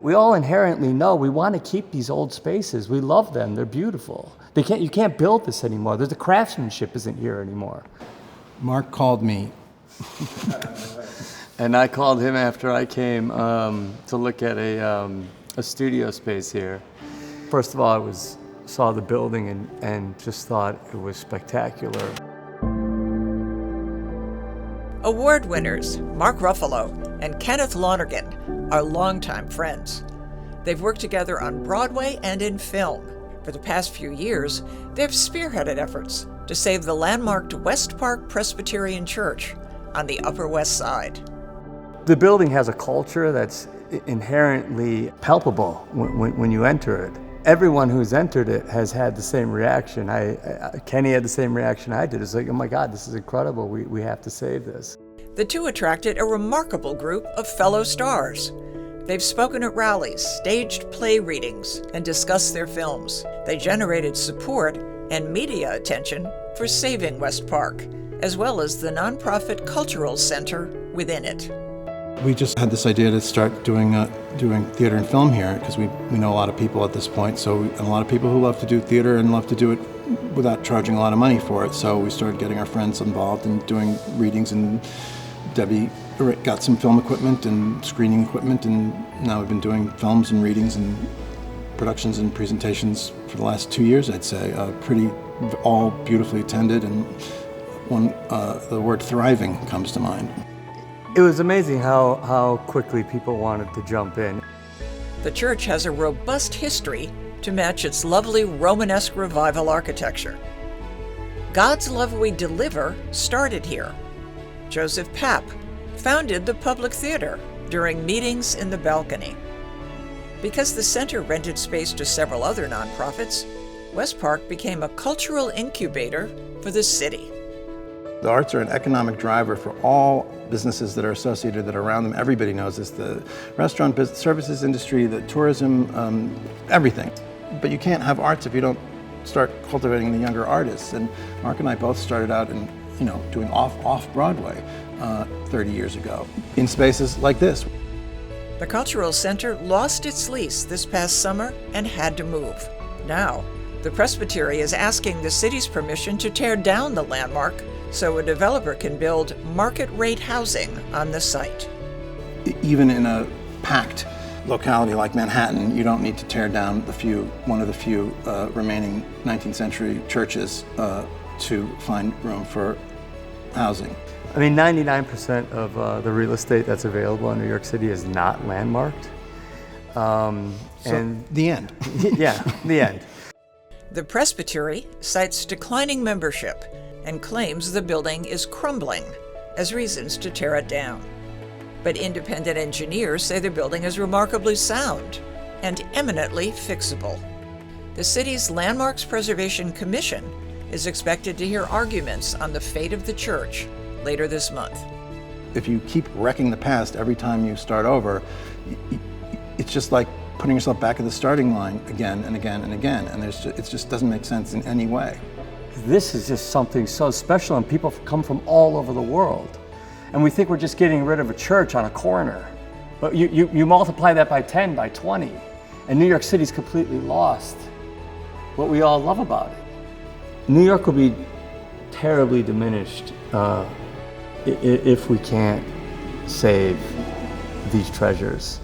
We all inherently know we want to keep these old spaces. We love them. They're beautiful. You can't build this anymore. The craftsmanship isn't here anymore. Mark called me. And I called him after I came to look at a studio space here. First of all, saw the building and just thought it was spectacular. Award winners Mark Ruffalo and Kenneth Lonergan are longtime friends. They've worked together on Broadway and in film. For the past few years, they've spearheaded efforts to save the landmarked West Park Presbyterian Church on the Upper West Side. The building has a culture that's inherently palpable when you enter it. Everyone who's entered it has had the same reaction. Kenny had the same reaction I did. It's like, oh my God, this is incredible. We have to save this. The two attracted a remarkable group of fellow stars. They've spoken at rallies, staged play readings, and discussed their films. They generated support and media attention for saving West Park, as well as the nonprofit cultural center within it. We just had this idea to start doing theater and film here because we know a lot of people at this point. And a lot of people who love to do theater and love to do it without charging a lot of money for it. So we started getting our friends involved in doing readings, and Debbie got some film equipment and screening equipment, and now we've been doing films and readings and productions and presentations for the last 2 years, I'd say. All beautifully attended, and the word thriving comes to mind. It was amazing how quickly people wanted to jump in. The church has a robust history to match its lovely Romanesque revival architecture. God's Love We Deliver started here. Joseph Papp founded the Public Theater during meetings in the balcony. Because the center rented space to several other nonprofits, West Park became a cultural incubator for the city. The arts are an economic driver for all businesses that are associated, that are around them. Everybody knows this, the restaurant business, services industry, the tourism, everything. But you can't have arts if you don't start cultivating the younger artists. And Mark and I both started out in, doing off-Broadway 30 years ago in spaces like this. The Cultural Center lost its lease this past summer and had to move. Now, the Presbytery is asking the city's permission to tear down the landmark so a developer can build market-rate housing on the site. Even in a packed locality like Manhattan, you don't need to tear down one of the few remaining 19th century churches to find room for housing. I mean, 99% of the real estate that's available in New York City is not landmarked. And the end. Yeah, the end. The Presbytery cites declining membership and claims the building is crumbling as reasons to tear it down. But independent engineers say the building is remarkably sound and eminently fixable. The city's Landmarks Preservation Commission is expected to hear arguments on the fate of the church later this month. If you keep wrecking the past every time you start over, it's just like putting yourself back at the starting line again and again and again, and it just doesn't make sense in any way. This is just something so special, and people come from all over the world. And we think we're just getting rid of a church on a corner. But you multiply that by 10, by 20, and New York City's completely lost what we all love about it. New York will be terribly diminished if we can't save these treasures.